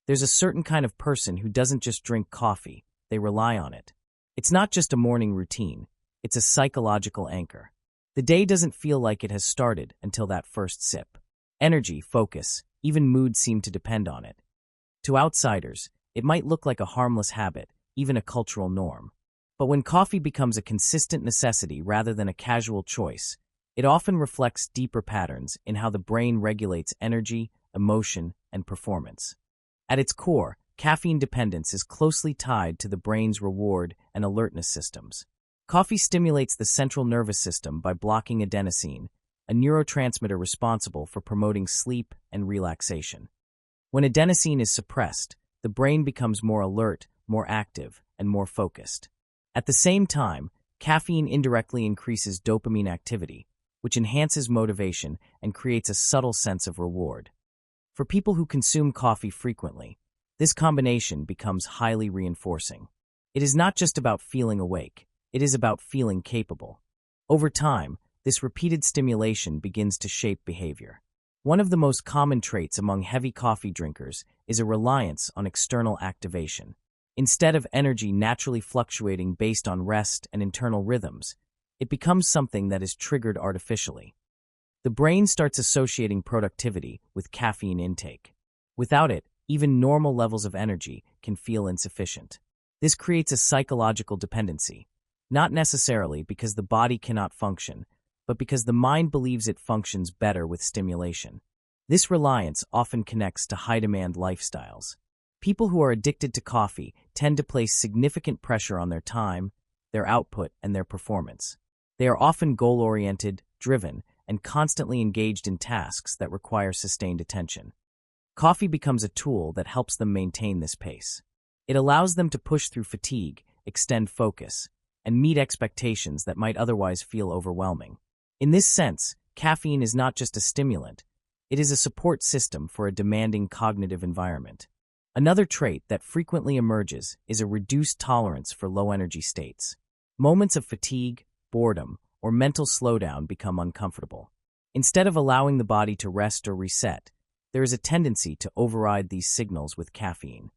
There's a certain kind of person who doesn't just drink coffee, they rely on it. It's not just a morning routine, it's a psychological anchor. The day doesn't feel like it has started until that first sip. Energy, focus, even mood seem to depend on it. To outsiders, it might look like a harmless habit, even a cultural norm. But when coffee becomes a consistent necessity rather than a casual choice, it often reflects deeper patterns in how the brain regulates energy, emotion, and performance. At its core, caffeine dependence is closely tied to the brain's reward and alertness systems. Coffee stimulates the central nervous system by blocking adenosine, a neurotransmitter responsible for promoting sleep and relaxation. When adenosine is suppressed, the brain becomes more alert, more active, and more focused. At the same time, caffeine indirectly increases dopamine activity, which enhances motivation and creates a subtle sense of reward. For people who consume coffee frequently, this combination becomes highly reinforcing. It is not just about feeling awake, it is about feeling capable. Over time, this repeated stimulation begins to shape behavior. One of the most common traits among heavy coffee drinkers is a reliance on external activation. Instead of energy naturally fluctuating based on rest and internal rhythms, it becomes something that is triggered artificially. The brain starts associating productivity with caffeine intake. Without it, even normal levels of energy can feel insufficient. This creates a psychological dependency, not necessarily because the body cannot function, but because the mind believes it functions better with stimulation. This reliance often connects to high-demand lifestyles. People who are addicted to coffee tend to place significant pressure on their time, their output, and their performance. They are often goal-oriented, driven, and constantly engaged in tasks that require sustained attention. Coffee becomes a tool that helps them maintain this pace. It allows them to push through fatigue, extend focus, and meet expectations that might otherwise feel overwhelming. In this sense, caffeine is not just a stimulant, it is a support system for a demanding cognitive environment. Another trait that frequently emerges is a reduced tolerance for low-energy states. Moments of fatigue, boredom, or mental slowdown become uncomfortable. Instead of allowing the body to rest or reset, there is a tendency to override these signals with caffeine.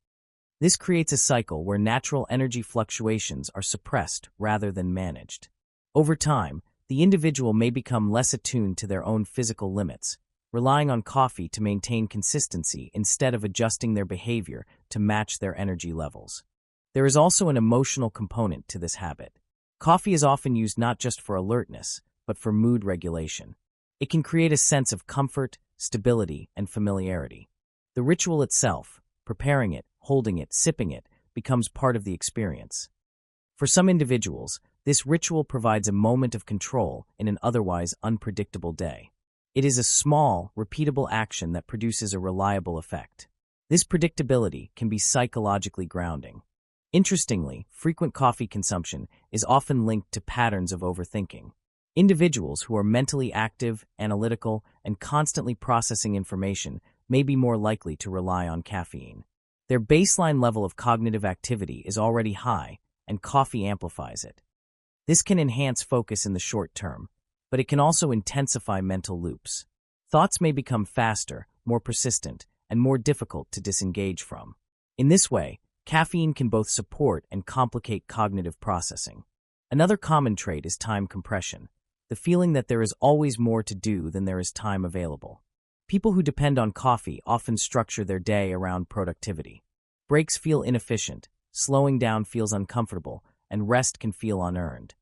This creates a cycle where natural energy fluctuations are suppressed rather than managed. Over time, the individual may become less attuned to their own physical limits, relying on coffee to maintain consistency instead of adjusting their behavior to match their energy levels. There is also an emotional component to this habit. Coffee is often used not just for alertness, but for mood regulation. It can create a sense of comfort, stability, and familiarity. The ritual itself, preparing it, holding it, sipping it, becomes part of the experience. For some individuals, this ritual provides a moment of control in an otherwise unpredictable day. It is a small, repeatable action that produces a reliable effect. This predictability can be psychologically grounding. Interestingly, frequent coffee consumption is often linked to patterns of overthinking. Individuals who are mentally active, analytical, and constantly processing information may be more likely to rely on caffeine. Their baseline level of cognitive activity is already high, and coffee amplifies it. This can enhance focus in the short term, but it can also intensify mental loops. Thoughts may become faster, more persistent, and more difficult to disengage from. In this way, caffeine can both support and complicate cognitive processing. Another common trait is time compression, the feeling that there is always more to do than there is time available. People who depend on coffee often structure their day around productivity. Breaks feel inefficient, slowing down feels uncomfortable, and rest can feel unearned.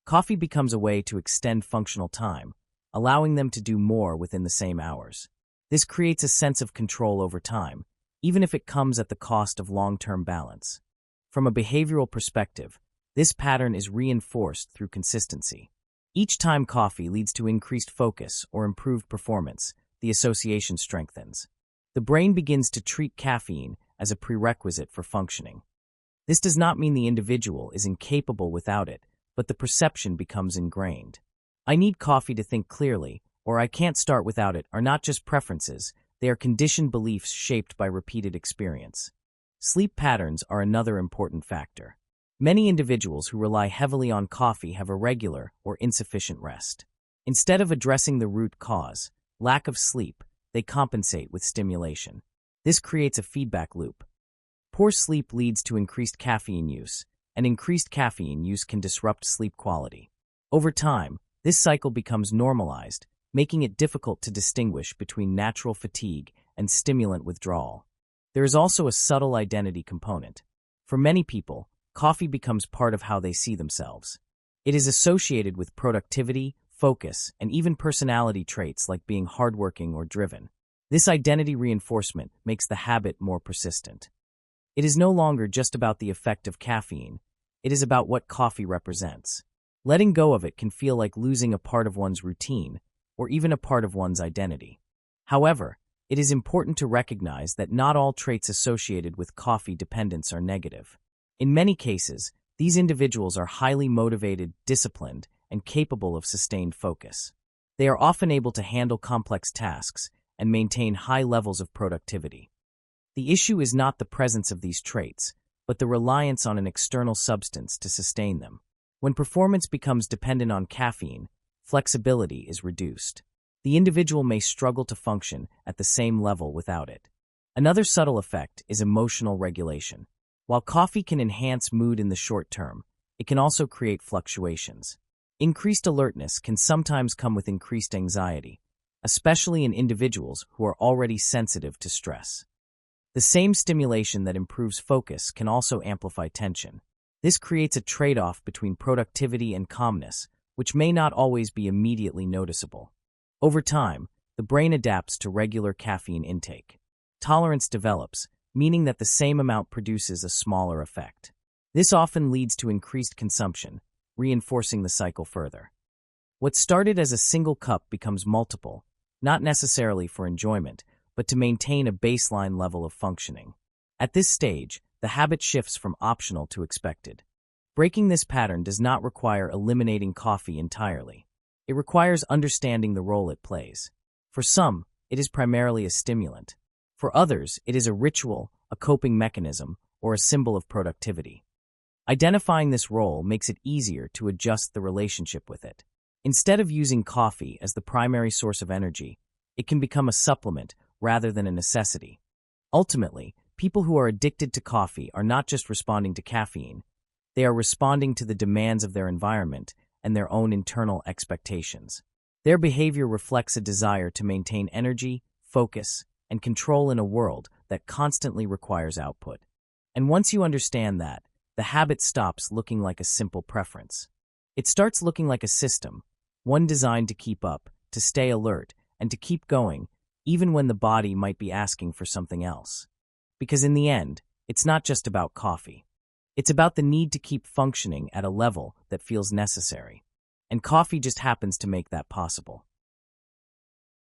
Coffee becomes a way to extend functional time, allowing them to do more within the same hours. This creates a sense of control over time, even if it comes at the cost of long-term balance. From a behavioral perspective, this pattern is reinforced through consistency. Each time coffee leads to increased focus or improved performance, the association strengthens. The brain begins to treat caffeine as a prerequisite for functioning. This does not mean the individual is incapable without it, but the perception becomes ingrained. I need coffee to think clearly, or I can't start without it are not just preferences, they are conditioned beliefs shaped by repeated experience. Sleep patterns are another important factor. Many individuals who rely heavily on coffee have irregular or insufficient rest. Instead of addressing the root cause, lack of sleep, they compensate with stimulation. This creates a feedback loop. Poor sleep leads to increased caffeine use, and increased caffeine use can disrupt sleep quality. Over time, this cycle becomes normalized, making it difficult to distinguish between natural fatigue and stimulant withdrawal. There is also a subtle identity component. For many people, coffee becomes part of how they see themselves. It is associated with productivity, focus, and even personality traits like being hardworking or driven. This identity reinforcement makes the habit more persistent. It is no longer just about the effect of caffeine, it is about what coffee represents. Letting go of it can feel like losing a part of one's routine, or even a part of one's identity. However, it is important to recognize that not all traits associated with coffee dependence are negative. In many cases, these individuals are highly motivated, disciplined, and capable of sustained focus. They are often able to handle complex tasks and maintain high levels of productivity. The issue is not the presence of these traits, but the reliance on an external substance to sustain them. When performance becomes dependent on caffeine, flexibility is reduced. The individual may struggle to function at the same level without it. Another subtle effect is emotional regulation. While coffee can enhance mood in the short term, it can also create fluctuations. Increased alertness can sometimes come with increased anxiety, especially in individuals who are already sensitive to stress. The same stimulation that improves focus can also amplify tension. This creates a trade-off between productivity and calmness, which may not always be immediately noticeable. Over time, the brain adapts to regular caffeine intake. Tolerance develops, meaning that the same amount produces a smaller effect. This often leads to increased consumption, reinforcing the cycle further. What started as a single cup becomes multiple, not necessarily for enjoyment, but to maintain a baseline level of functioning. At this stage, the habit shifts from optional to expected. Breaking this pattern does not require eliminating coffee entirely. It requires understanding the role it plays. For some, it is primarily a stimulant. For others, it is a ritual, a coping mechanism, or a symbol of productivity. Identifying this role makes it easier to adjust the relationship with it. Instead of using coffee as the primary source of energy, it can become a supplement rather than a necessity. Ultimately, people who are addicted to coffee are not just responding to caffeine, they are responding to the demands of their environment and their own internal expectations. Their behavior reflects a desire to maintain energy, focus, and control in a world that constantly requires output. And once you understand that, the habit stops looking like a simple preference. It starts looking like a system, one designed to keep up, to stay alert, and to keep going, even when the body might be asking for something else. Because in the end, it's not just about coffee. It's about the need to keep functioning at a level that feels necessary. And coffee just happens to make that possible.